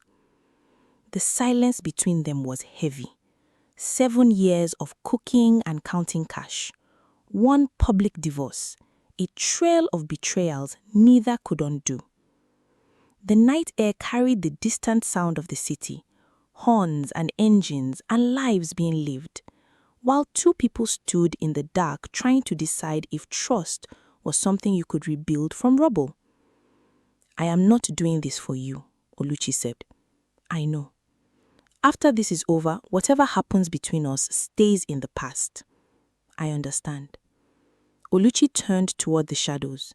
S3: The silence between them was heavy. 7 years of cooking and counting cash. 1 public divorce.
S1: a trail of betrayals neither could undo. The night air carried the distant sound of the city, horns and engines and lives being lived, while two people stood in the dark trying to decide if trust was something you could rebuild from rubble. "I am not doing this for you," Oluchi said. "I know. After this is over, whatever happens between us stays in the past. I understand." Oluchi turned toward the shadows.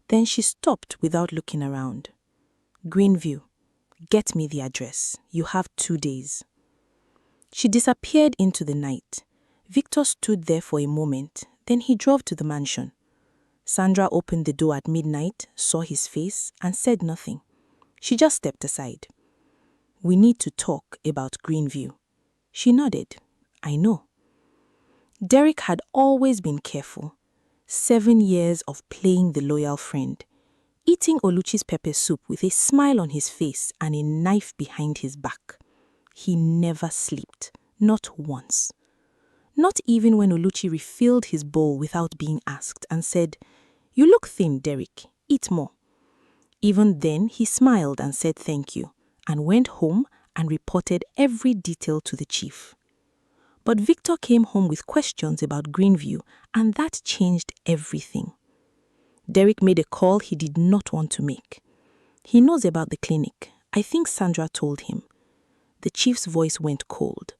S1: Then she stopped without looking around. "Greenview, get me the address. You have 2 days." She disappeared into the night. Victor stood there for a moment, then he drove to the mansion. Sandra opened the door at midnight, saw his face, and said nothing. She just stepped aside. "We need to talk about Greenview." She nodded. "I know." Derek had always been careful. 7 years of playing the loyal friend, eating Oluchi's pepper soup with a smile on his face and a knife behind his back. He never slept, not once. Not even when Oluchi refilled his bowl without being asked and said, "You look thin, Derek. Eat more." Even then, he smiled and said thank you, and went home and reported every detail to the chief. But Victor came home with questions about Greenview, and that changed everything. Derek made a call he did not want to make. "He knows about the clinic. I think Sandra told him." The chief's voice went cold.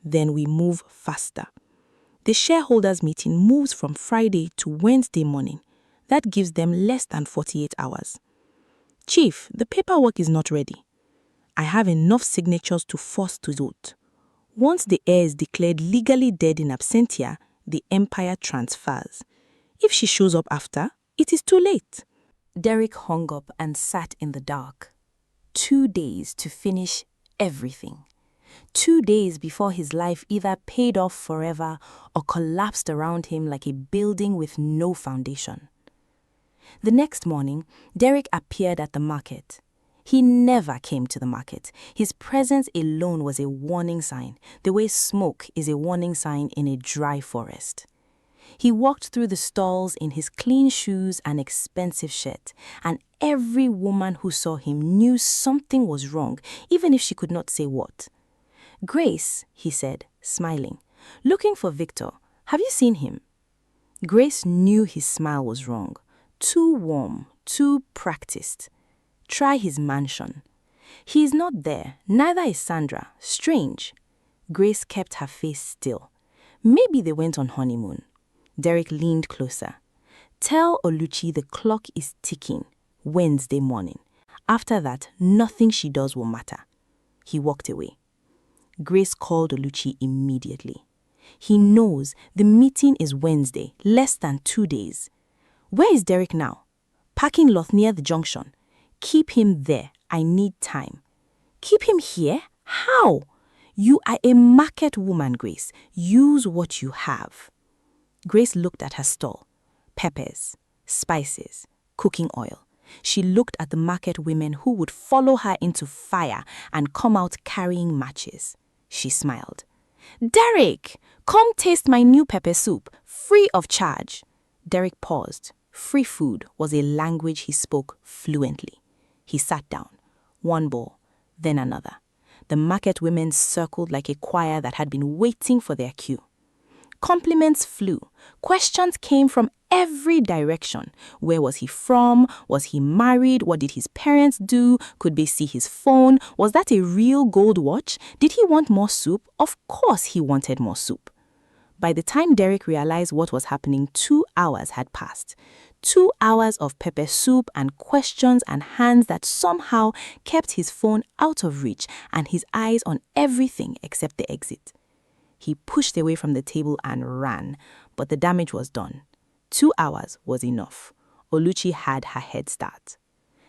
S1: "Then we move faster. The shareholders' meeting moves from Friday to Wednesday morning. That gives them less than 48 hours. Chief, the paperwork is not ready. I have enough signatures to force to vote. Once the heir is declared legally dead in absentia, the empire transfers. If she shows up after, it is too late." Derek hung up and sat in the dark. 2 days to finish everything. 2 days before his life either paid off forever or collapsed around him like a building with no foundation. The next morning, Derek appeared at the market. He never came to the market. His presence alone was a warning sign, the way smoke is a warning sign in a dry forest. He walked through the stalls in his clean shoes and expensive shirt, and every woman who saw him knew something was wrong, even if she could not say what. "Grace," he said, smiling, "looking for Victor. Have you seen him?" Grace knew his smile was wrong. Too warm, too practiced. Try his mansion. "He is not there, neither is Sandra. Strange." Grace kept her face still. "Maybe they went on honeymoon." Derek leaned closer. "Tell Oluchi the clock is ticking. Wednesday morning. After that, nothing she does will matter." He walked away. Grace called Oluchi immediately. "He knows the meeting is Wednesday, less than 2 days. Where is Derek now?" "Parking lot near the junction." "Keep him there. I need time." "Keep him here? How?" "You are a market woman, Grace. Use what you have." Grace looked at her stall. Peppers, spices, cooking oil. She looked at the market women who would follow her into fire and come out carrying matches. She smiled. "Derek, come taste my new pepper soup, free of charge." Derek paused. Free food was a language he spoke fluently. He sat down. One bowl, then another. The market women circled like a choir that had been waiting for their cue. Compliments flew. Questions came from every direction. Where was he from? Was he married? What did his parents do? Could they see his phone? Was that a real gold watch? Did he want more soup? Of course he wanted more soup. By the time Derek realized what was happening, 2 hours had passed. 2 hours of pepper soup and questions and hands that somehow kept his phone out of reach and his eyes on everything except the exit. He pushed away from the table and ran, but the damage was done. 2 hours was enough. Oluchi had her head start.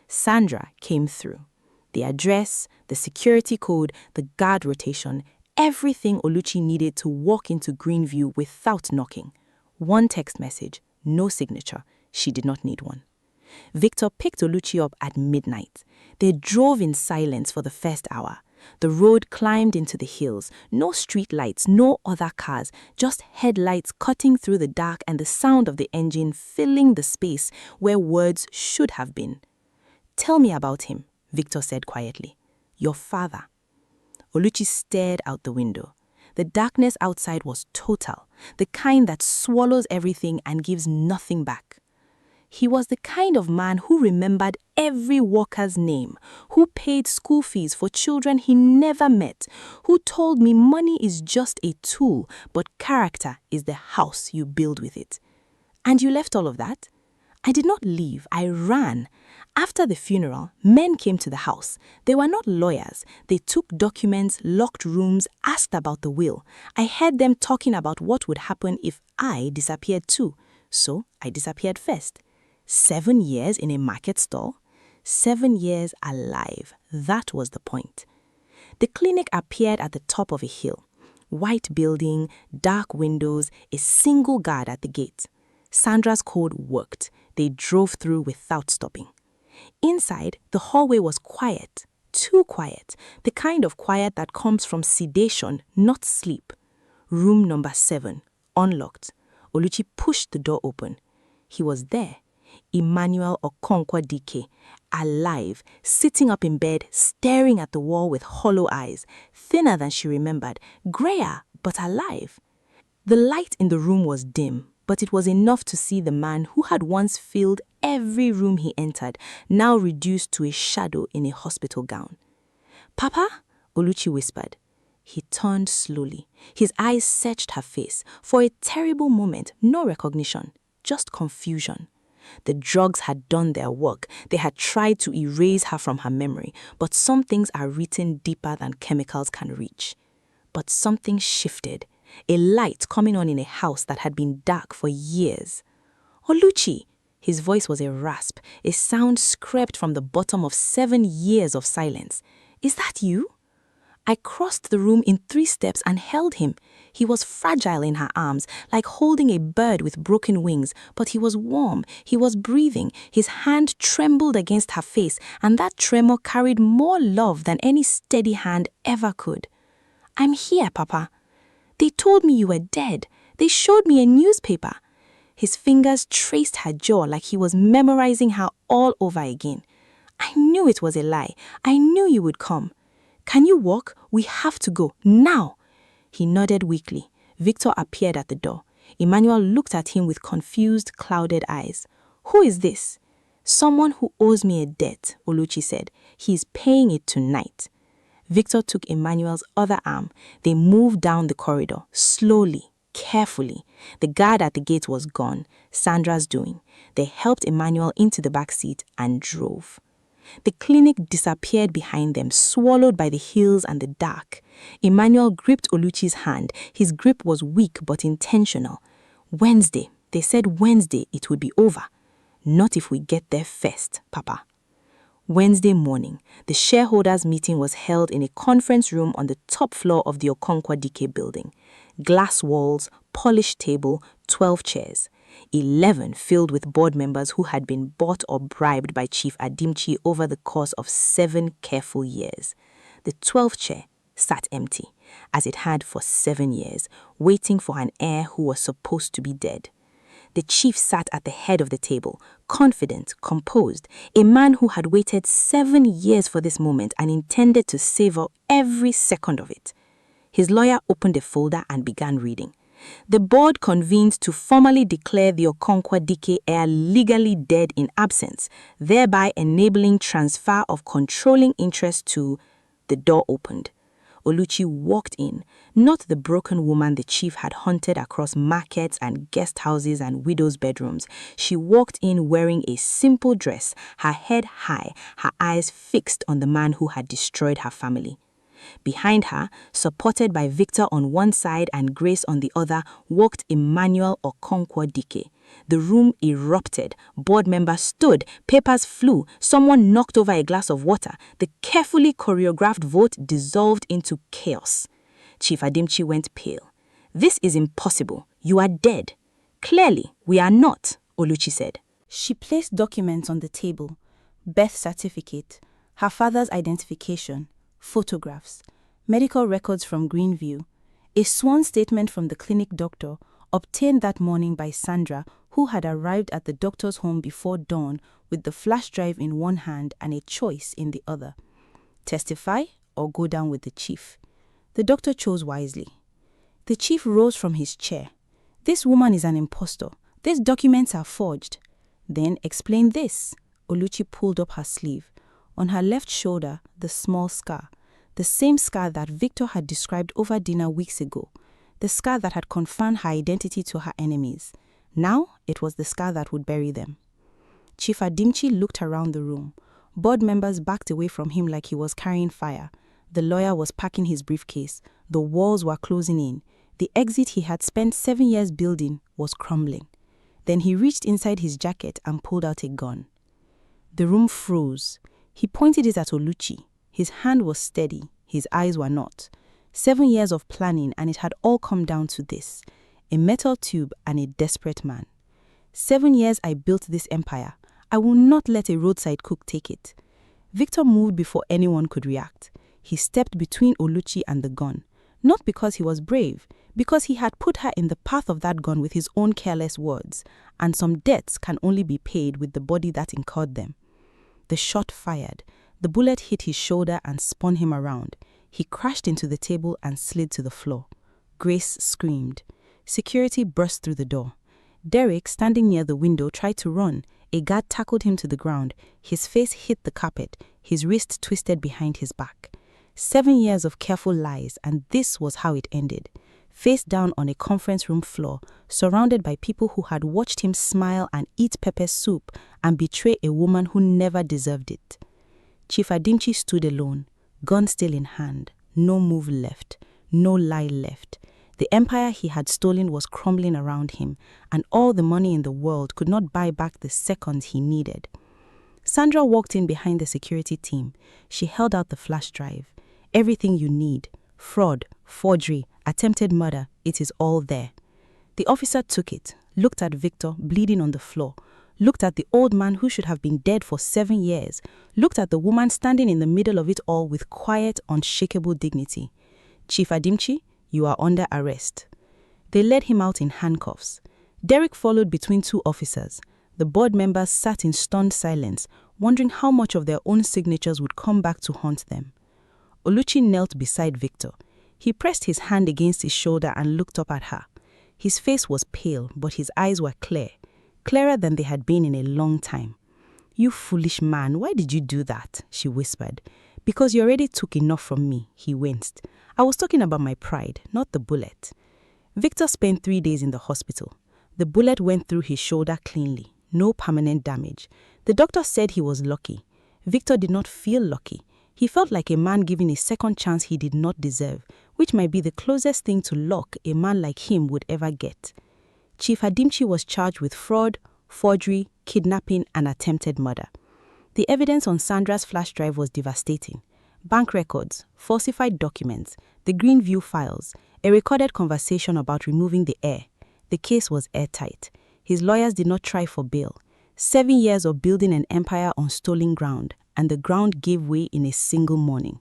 S1: Sandra came through. The address, the security code, the guard rotation, everything Oluchi needed to walk into Greenview without knocking. One text message, no signature. She did not need one. Victor picked Oluchi up at midnight. They drove in silence for the first hour.
S3: The road climbed into the hills. No street lights, no other cars, just headlights cutting through the dark and the sound of the engine filling the space where words should have been. "Tell me about him," Victor said quietly. "Your father." Oluchi stared out the window. The darkness outside was total, the kind that swallows everything and gives nothing back. He was the kind of man who remembered every worker's name, who paid school fees for children he never met, who told me money is just a tool, but character is the house you build with it. "And you left all of that?" "I did not leave, I ran. After the funeral, men came to the house. They were not lawyers. They took documents, locked rooms, asked about the will. I heard them talking about what would happen if I disappeared too. So I disappeared first. 7 years in a market stall? 7 years alive. That was the point." The clinic appeared at the top of a hill. White building, dark windows, a single guard at the gate. Sandra's code worked. They drove through without stopping. Inside, the hallway was quiet, too quiet, the kind of quiet that comes from sedation, not sleep. Room number 7, unlocked. Oluchi pushed the door open. He was there. Emmanuel Okonkwo-Dike, alive, sitting up in bed, staring at the wall with hollow eyes, thinner than she remembered, grayer, but alive. The light in the room was dim, but it was enough to see the man who had once filled every room he entered, now reduced to a shadow in a hospital gown. "Papa?" Oluchi whispered. He turned slowly. His eyes searched her face. For a terrible moment, no recognition, just confusion. The drugs had done their work. They had tried to erase her from her memory, but some things are written deeper than chemicals can reach. But something shifted, a light coming on in a house that had been dark for years. "Oluchi!" His voice was a rasp, a sound scraped from the bottom of 7 years of silence. "Is that you?" I crossed the room in 3 steps and held him. He was fragile in her arms, like holding a bird with broken wings, but he was warm, he was breathing, his hand trembled against her face, and that tremor carried more love than any steady hand ever could. "I'm here, Papa. They told me you were dead. They showed me a newspaper." His fingers traced her jaw like he was memorizing her all over again. "I knew it was a lie. I knew you would come. Can you walk? We have to go, now." He nodded weakly. Victor appeared at the door. Emmanuel looked at him with confused, clouded eyes. "Who is this?" "Someone who owes me a debt," Oluchi said. "He is paying it tonight." Victor took Emmanuel's other arm. They moved down the corridor, slowly, carefully. The guard at the gate was gone, Sandra's doing. They helped Emmanuel into the back seat and drove. The clinic disappeared behind them, swallowed by the hills and the dark. Emmanuel gripped Oluchi's hand. His grip was weak but intentional. "Wednesday. They said Wednesday it would be over. Not if we get there first, Papa." Wednesday morning, the shareholders' meeting was held in a conference room on the top floor of the Okonkwo-Dike building. Glass walls, polished table, 12 chairs. 11 filled with board members who had been bought or bribed by Chief Adimchi over the course of 7 careful years. The 12th chair sat empty, as it had for 7 years, waiting for an heir who was supposed to be dead. The chief sat at the head of the table, confident, composed, a man who had waited 7 years for this moment and intended to savor every second of it. His lawyer opened a folder and began reading. The board convened to formally declare the Okonkwo-Dike heir legally dead in absence, thereby enabling transfer of controlling interest to... The door opened. Oluchi walked in, not the broken woman the chief had hunted across markets and guest houses and widows' bedrooms. She walked in wearing a simple dress, her head high, her eyes fixed on the man who had destroyed her family. Behind her, supported by Victor on one side and Grace on the other, walked Emmanuel Okonkwo-Dike. The room erupted. Board members stood. Papers flew. Someone knocked over a glass of water. The carefully choreographed vote dissolved into chaos. Chief Adimchi went pale. "This is impossible. You are dead." "Clearly, we are not," Oluchi said. She placed documents on the table. Birth certificate, her father's identification, photographs, medical records from Greenview, a sworn statement from the clinic doctor obtained that morning by Sandra, who had arrived at the doctor's home before dawn with the flash drive in one hand and a choice in the other. Testify or go down with the chief. The doctor chose wisely. The chief rose from his chair. This woman is an impostor. These documents are forged. Then explain this. Oluchi pulled up her sleeve. On her left shoulder, the small scar. The same scar that Victor had described over dinner weeks ago. The scar that had confirmed her identity to her enemies. Now, it was the scar that would bury them. Chief Adimchi looked around the room. Board members backed away from him like he was carrying fire. The lawyer was packing his briefcase. The walls were closing in. The exit he had spent 7 years building was crumbling. Then he reached inside his jacket and pulled out a gun. The room froze. He pointed it at Oluchi. His hand was steady. His eyes were not. 7 years of planning, and it had all come down to this: a metal tube and a desperate man. 7 years I built this empire. I will not let a roadside cook take it. Victor moved before anyone could react. He stepped between Oluchi and the gun. Not because he was brave, because he had put her in the path of that gun with his own careless words, and some debts can only be paid with the body that incurred them. The shot fired. The bullet hit his shoulder and spun him around. He crashed into the table and slid to the floor. Grace screamed. Security burst through the door. Derek, standing near the window, tried to run. A guard tackled him to the ground. His face hit the carpet. His wrist twisted behind his back. 7 years of careful lies, and this was how it ended. Face down on a conference room floor, surrounded by people who had watched him smile and eat pepper soup and betray a woman who never deserved it. Chief Adimchi stood alone, gun still in hand, no move left, no lie left. The empire he had stolen was crumbling around him, and all the money in the world could not buy back the seconds he needed. Sandra walked in behind the security team. She held out the flash drive. Everything you need: fraud, forgery, attempted murder, it is all there. The officer took it, looked at Victor bleeding on the floor, looked at the old man who should have been dead for 7 years, looked at the woman standing in the middle of it all with quiet, unshakable dignity. Chief Adimchi, you are under arrest. They led him out in handcuffs. Derek followed between 2 officers. The board members sat in stunned silence, wondering how much of their own signatures would come back to haunt them. Oluchi knelt beside Victor. He pressed his hand against his shoulder and looked up at her. His face was pale, but his eyes were clear, clearer than they had been in a long time. You foolish man, why did you do that? She whispered. Because you already took enough from me, he winced. I was talking about my pride, not the bullet. Victor spent 3 days in the hospital. The bullet went through his shoulder cleanly, no permanent damage. The doctor said he was lucky. Victor did not feel lucky. He felt like a man given a second chance he did not deserve, which might be the closest thing to luck a man like him would ever get. Chief Adimchi was charged with fraud, forgery, kidnapping, and attempted murder. The evidence on Sandra's flash drive was devastating. Bank records, falsified documents, the Greenview files, a recorded conversation about removing the heir. The case was airtight. His lawyers did not try for bail. 7 years of building an empire on stolen ground, and the ground gave way in a single morning.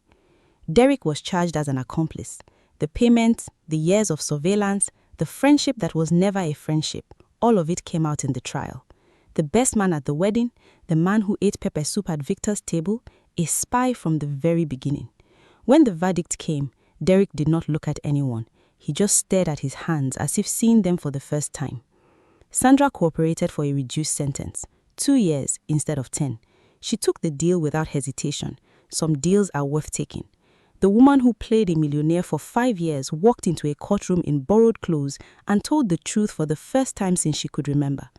S3: Derek was charged as an accomplice. The payment, the years of surveillance, the friendship that was never a friendship, all of it came out in the trial. The best man at the wedding, the man who ate pepper soup at Victor's table, a spy from the very beginning. When the verdict came, Derek did not look at anyone. He just stared at his hands as if seeing them for the first time. Sandra cooperated for a reduced sentence, 2 years instead of 10. She took the deal without hesitation. Some deals are worth taking. The woman who played a millionaire for 5 years walked into a courtroom in borrowed clothes and told the truth for the first time since she could remember.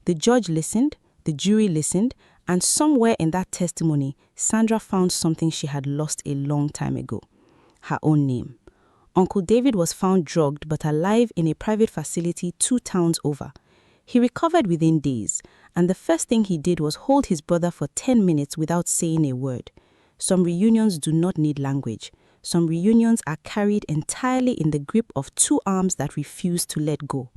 S3: The judge listened, the jury listened, and somewhere in that testimony, Sandra found something she had lost a long time ago: her own name. Uncle David was found drugged but alive in a private facility 2 towns over. He recovered within days, and the first thing he did was hold his brother for 10 minutes without saying a word. Some reunions do not need language. Some reunions are carried entirely in the grip of 2 arms that refuse to let go.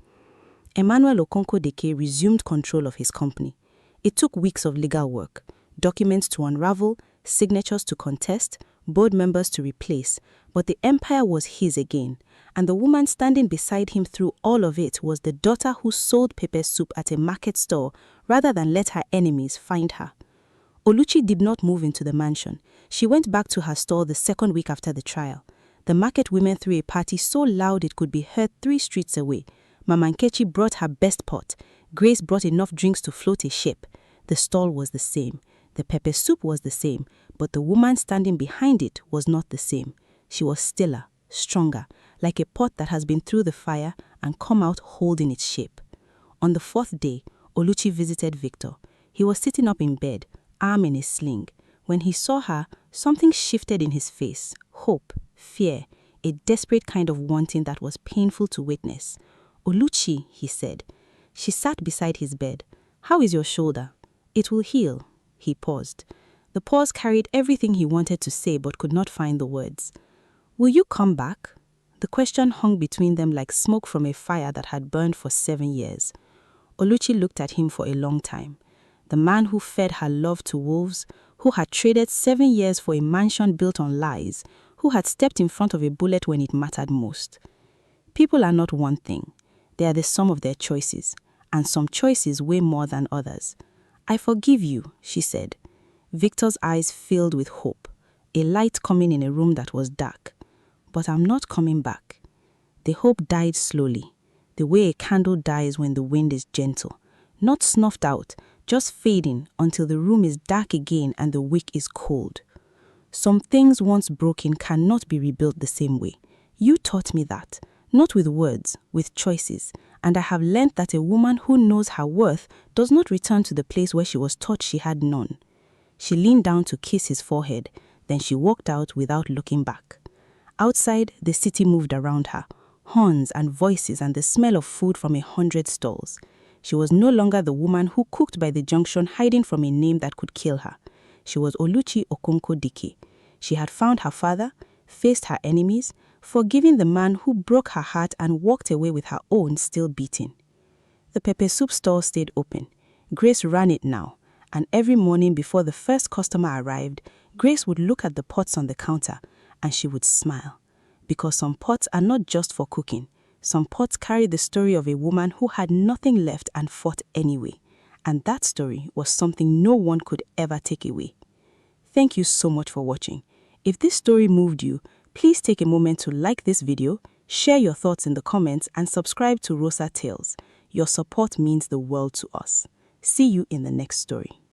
S3: Emmanuel Okonkwo-Deke resumed control of his company. It took weeks of legal work, documents to unravel, signatures to contest, board members to replace, but the empire was his again, and the woman standing beside him through all of it was the daughter who sold pepper soup at a market stall rather than let her enemies find her. Oluchi did not move into the mansion. She went back to her stall the second week after the trial. The market women threw a party so loud it could be heard 3 streets away. Mama Nkechi brought her best pot. Grace brought enough drinks to float a ship. The stall was the same. The pepper soup was the same, but the woman standing behind it was not the same. She was stiller, stronger, like a pot that has been through the fire and come out holding its shape. On the 4th day, Oluchi visited Victor. He was sitting up in bed, arm in a sling. When he saw her, something shifted in his face. Hope, fear, a desperate kind of wanting that was painful to witness. "Oluchi," he said. She sat beside his bed. "How is your shoulder?" "It will heal." He paused. The pause carried everything he wanted to say but could not find the words. "Will you come back?" The question hung between them like smoke from a fire that had burned for 7 years. Oluchi looked at him for a long time. The man who fed her love to wolves, who had traded 7 years for a mansion built on lies, who had stepped in front of a bullet when it mattered most. People are not one thing. They are the sum of their choices, and some choices weigh more than others. "I forgive you," she said. Victor's eyes filled with hope, a light coming in a room that was dark. "But I'm not coming back." The hope died slowly, the way a candle dies when the wind is gentle, not snuffed out, just fading until the room is dark again and the wick is cold. Some things once broken cannot be rebuilt the same way. You taught me that, not with words, with choices, and I have learned that a woman who knows her worth does not return to the place where she was taught she had none. She leaned down to kiss his forehead, then she walked out without looking back. Outside, the city moved around her, horns and voices and the smell of food from 100 stalls. She was no longer the woman who cooked by the junction hiding from a name that could kill her. She was Oluchi Okonko Dike. She had found her father, faced her enemies, forgiven the man who broke her heart and walked away with her own still beating. The pepper soup stall stayed open. Grace ran it now, and every morning before the first customer arrived, Grace would look at the pots on the counter and she would smile. Because some pots are not just for cooking. Some pots carry the story of a woman who had nothing left and fought anyway. And that story was something no one could ever take away. Thank you so much for watching. If this story moved you, please take a moment to like this video, share your thoughts in the comments, and subscribe to Roadside Tales. Your support means the world to us. See you in the next story.